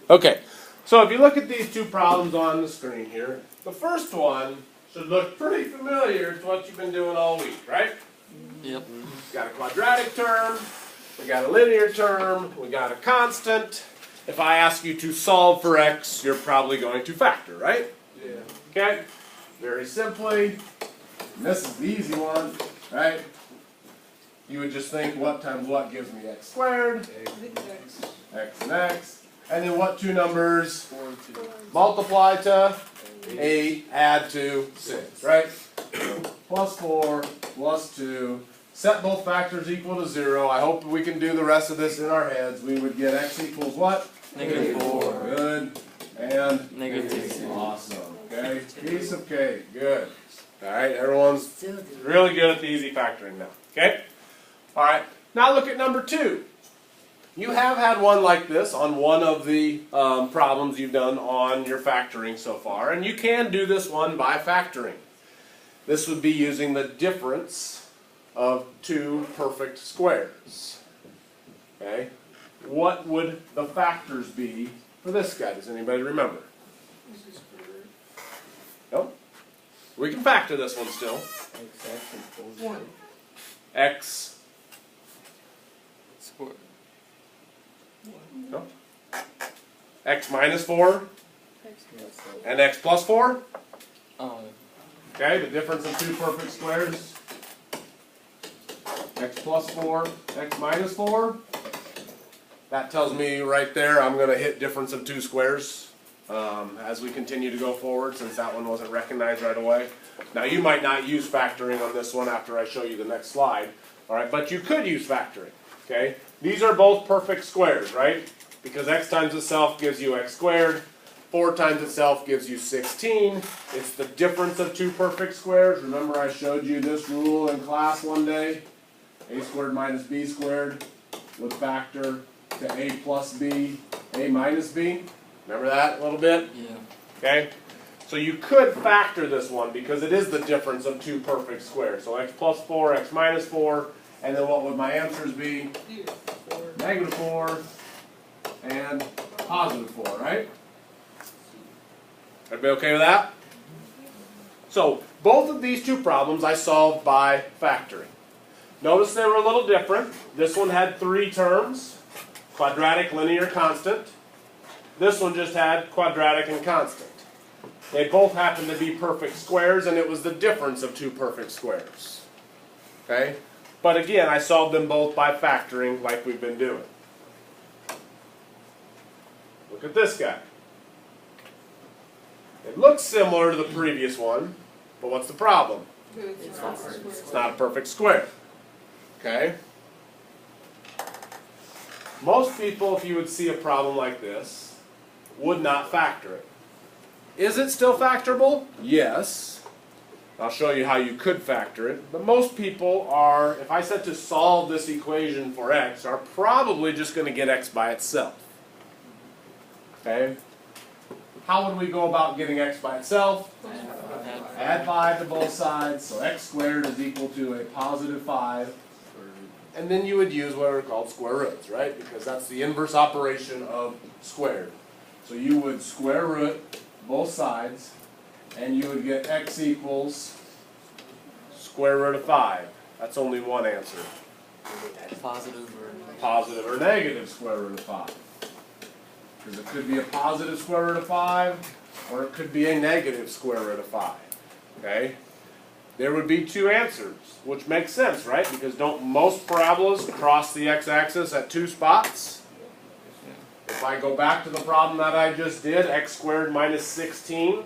Okay, so if you look at these two problems on the screen here, the first one should look pretty familiar to what you've been doing all week, right? Yep. We got a quadratic term, we got a linear term, we got a constant. If I ask you to solve for x, you're probably going to factor, right? Yeah. Okay, very simply, and this is the easy one, right? You would just think what times what gives me x squared, x and x, and then what two numbers 4 and 2. multiply to 8, add to 6, right? Plus 4, plus 2, set both factors equal to 0. I hope we can do the rest of this in our heads. We would get x equals what? -4. Good. And -2. awesome. Okay. Piece of cake. Good. All right. Everyone's really good at the easy factoring now. Okay. All right. Now look at number 2. You have had one like this on one of the problems you've done on your factoring so far, and you can do this one by factoring. This would be using the difference of two perfect squares. Okay. What would the factors be for this guy? Does anybody remember? No? We can factor this one still. One. X. Square. No? X minus 4 and x plus 4. Oh. Okay, the difference of two perfect squares. X plus 4, x minus 4. That tells me right there I'm going to hit difference of two squares as we continue to go forward, since that one wasn't recognized right away. Now you might not use factoring on this one after I show you the next slide, all right? But you could use factoring. Okay, these are both perfect squares, right? Because x times itself gives you x squared. 4 times itself gives you 16. It's the difference of two perfect squares. Remember I showed you this rule in class one day? A squared minus b squared would factor to a plus b, a minus b. Remember that a little bit? Yeah. Okay? So you could factor this one because it is the difference of two perfect squares. So x plus 4, x minus 4, and then what would my answers be? -4 and +4, right? Everybody okay with that? So both of these two problems I solved by factoring. Notice they were a little different. This one had 3 terms, quadratic, linear, constant. This one just had quadratic and constant. They both happened to be perfect squares, and it was the difference of two perfect squares. Okay? But again, I solved them both by factoring like we've been doing. Look at this guy. It looks similar to the previous one, but what's the problem? It's not a perfect square. Okay? Most people, if you would see a problem like this, would not factor it. Is it still factorable? Yes. I'll show you how you could factor it. But most people are, if I said to solve this equation for x, are probably just going to get x by itself. Okay? How would we go about getting x by itself? Add 5 to both sides, so x squared is equal to a +5. And then you would use what are called square roots, right? Because that's the inverse operation of squared. So you would square root both sides, and you would get x equals square root of 5. That's only one answer. Positive or negative square root of 5. Because it could be a positive square root of 5, or it could be a negative square root of 5. Okay? There would be two answers, which makes sense, right? Because don't most parabolas cross the x-axis at 2 spots? If I go back to the problem that I just did, x squared minus 16,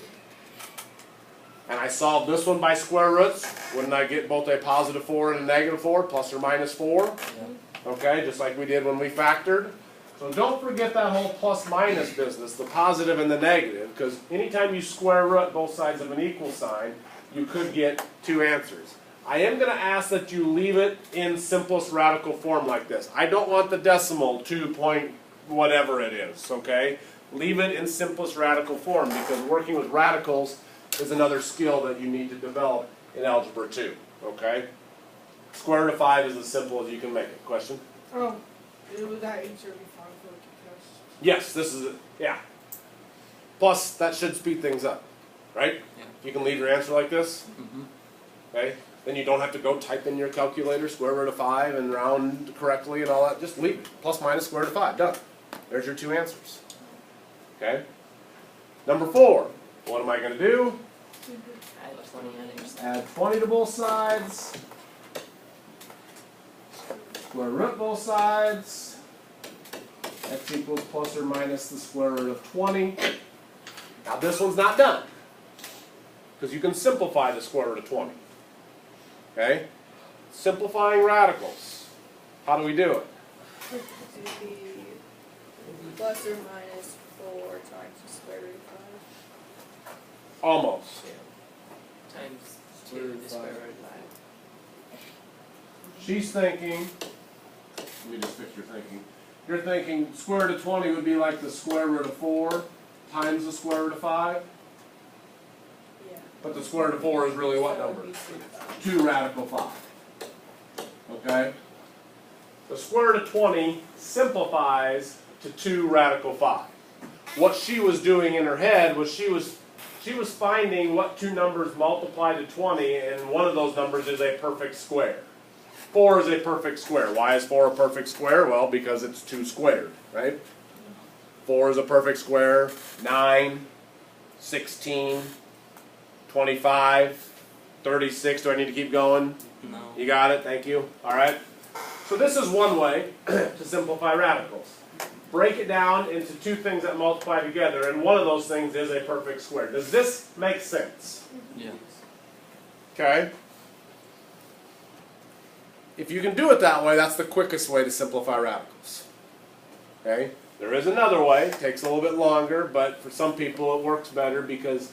and I solved this one by square roots, wouldn't I get both a +4 and a -4, plus or minus 4? Yeah. Okay, just like we did when we factored. So don't forget that whole plus-minus business, the positive and the negative, because anytime you square root both sides of an equal sign, you could get two answers. I am going to ask that you leave it in simplest radical form like this. I don't want the decimal 2 point whatever it is, okay? Leave it in simplest radical form, because working with radicals is another skill that you need to develop in Algebra 2, okay? Square root of 5 is as simple as you can make it. Question? Oh, it was that answer we found for Yes, this is it. Yeah. Plus, that should speed things up, right? Yeah. You can leave your answer like this, Mm-hmm. okay? Then you don't have to go type in your calculator, square root of 5, and round correctly and all that. Just leave it. Plus, minus, square root of 5. Done. There's your two answers. Okay? Number 4. What am I going to do? Add 20 on each side. Add 20 to both sides. Square root both sides. X equals plus or minus the square root of 20. Now this one's not done, because you can simplify the square root of 20. Okay? Simplifying radicals. How do we do it? It would be plus or minus 4 times the square root of 5. Almost. Times 2 the square root of 5. She's thinking, let me just fix your thinking. You're thinking square root of 20 would be like the square root of 4 times the square root of 5? Yeah. But the square root of 4 is really what So it number? would be 5. 2 radical 5. Okay? The square root of 20 simplifies to 2 radical 5. What she was doing in her head was she was finding what two numbers multiply to 20, and one of those numbers is a perfect square. 4 is a perfect square. Why is 4 a perfect square? Well, because it's 2 squared, right? 4 is a perfect square. 9, 16, 25, 36. Do I need to keep going? No. You got it, thank you. All right. So this is one way to simplify radicals. Break it down into two things that multiply together, and one of those things is a perfect square. Does this make sense? Yeah. Okay. If you can do it that way, that's the quickest way to simplify radicals. Okay? There is another way. It takes a little bit longer, but for some people it works better because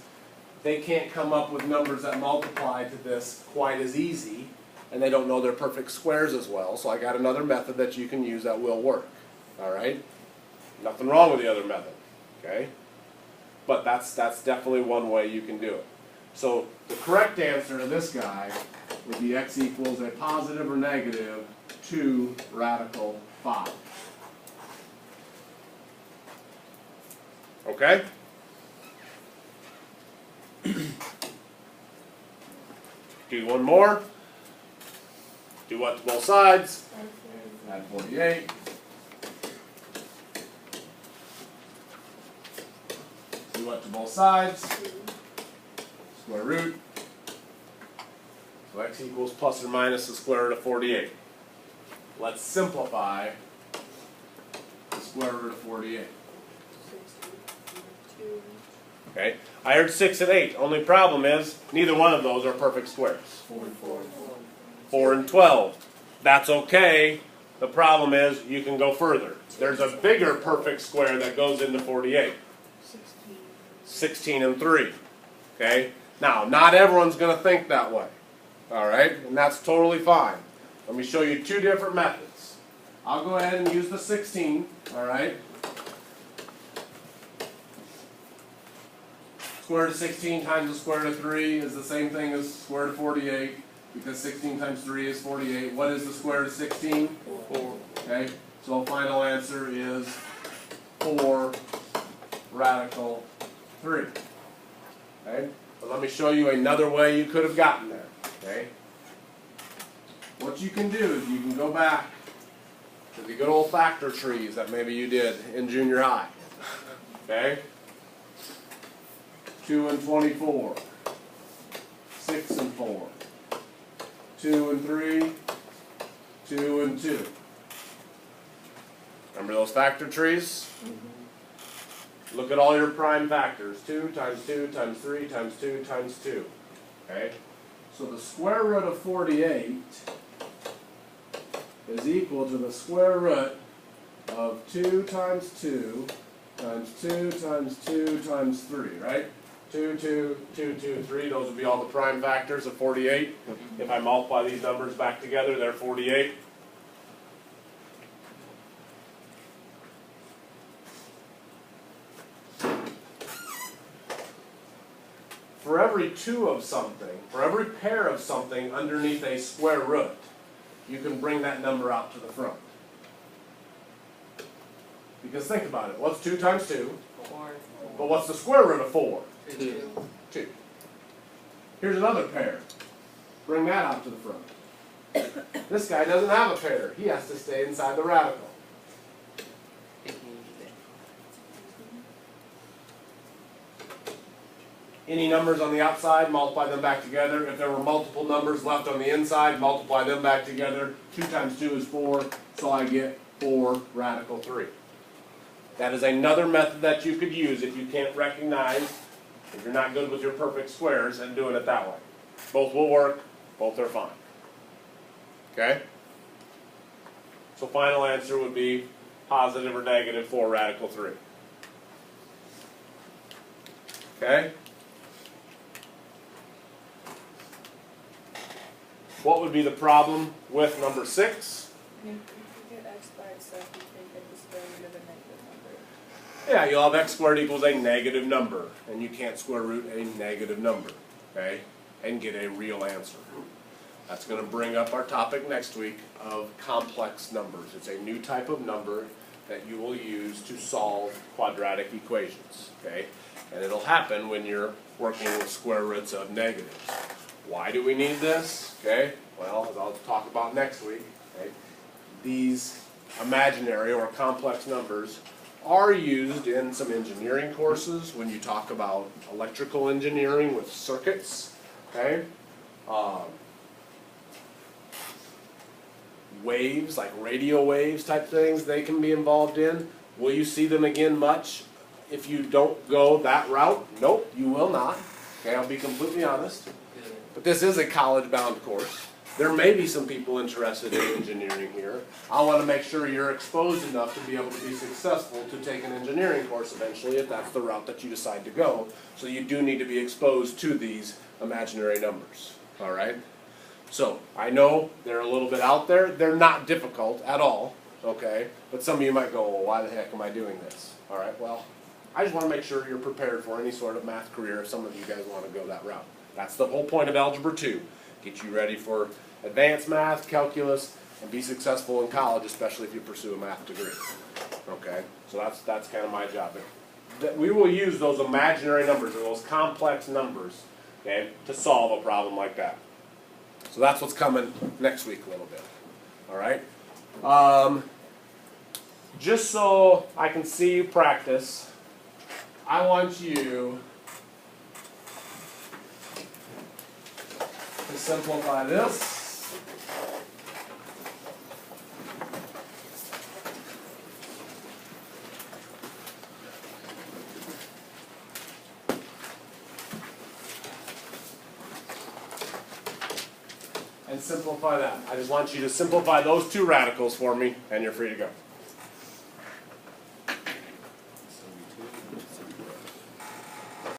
they can't come up with numbers that multiply to this quite as easy, and they don't know their perfect squares as well. So I got another method that you can use that will work. All right? Nothing wrong with the other method. Okay? But that's definitely one way you can do it. So the correct answer to this guy would be x equals a positive or negative 2 radical 5. Okay? Do one more. Do what to both sides? Add 48. Do what to both sides? Square root. So x equals plus or minus the square root of 48. Let's simplify the square root of 48. 2. Okay? I heard 6 and 8. Only problem is neither one of those are perfect squares. 4 and 12. That's okay. The problem is you can go further. There's a bigger perfect square that goes into 48. 16 and 3. Okay? Now, not everyone's going to think that way. Alright? And that's totally fine. Let me show you two different methods. I'll go ahead and use the 16. Alright? Square root of 16 times the square root of 3 is the same thing as square root of 48, because 16 times 3 is 48. What is the square root of 16? 4. Okay? So final answer is 4 radical 3. Okay? But let me show you another way you could have gotten there. Okay? What you can do is you can go back to the good old factor trees that maybe you did in junior high. Okay? 2 and 24. 6 and 4. 2 and 3. 2 and 2. Remember those factor trees? Look at all your prime factors. 2 times 2 times 3 times 2 times 2. Okay? So the square root of 48 is equal to the square root of 2 times 2 times 2 times 2 times 3, right? 2, 2, 2, 2, 3. Those would be all the prime factors of 48. If I multiply these numbers back together, they're 48. For every 2 of something, for every pair of something underneath a square root, you can bring that number out to the front. Because think about it, what's 2 times 2? 4. But what's the square root of 4? 2. 2. Here's another pair. Bring that out to the front. This guy doesn't have a pair. He has to stay inside the radical. Any numbers on the outside, multiply them back together. If there were multiple numbers left on the inside, multiply them back together. 2 times 2 is 4, so I get 4 radical 3. That is another method that you could use if you can't recognize, if you're not good with your perfect squares, and doing it that way. Both will work, both are fine. Okay? So final answer would be positive or negative 4 radical 3. Okay? What would be the problem with number 6? If you get x by itself, you can get the square root of a negative number. Yeah, you'll have x squared equals a negative number, and you can't square root a negative number, okay, and get a real answer. That's going to bring up our topic next week of complex numbers. It's a new type of number that you will use to solve quadratic equations, okay, and it'll happen when you're working with square roots of negatives. Why do we need this? Okay, well, as I'll talk about next week, okay, these imaginary or complex numbers are used in some engineering courses when you talk about electrical engineering with circuits, okay? Waves, like radio waves type things, they can be involved in. Will you see them again much if you don't go that route? Nope, you will not. Okay, I'll be completely honest. But this is a college-bound course. There may be some people interested in engineering here. I want to make sure you're exposed enough to be able to be successful to take an engineering course eventually if that's the route that you decide to go. So you do need to be exposed to these imaginary numbers. All right? So I know they're a little bit out there. They're not difficult at all. Okay? But some of you might go, well, why the heck am I doing this? All right, well, I just want to make sure you're prepared for any sort of math career if some of you guys want to go that route. That's the whole point of Algebra 2. Get you ready for advanced math, calculus, and be successful in college, especially if you pursue a math degree. Okay? So that's kind of my job. We will use those imaginary numbers, or those complex numbers, okay, to solve a problem like that. So that's what's coming next week a little bit. All right? Just so I can see you practice, I want you to simplify this. And simplify that. I just want you to simplify those 2 radicals for me, and you're free to go.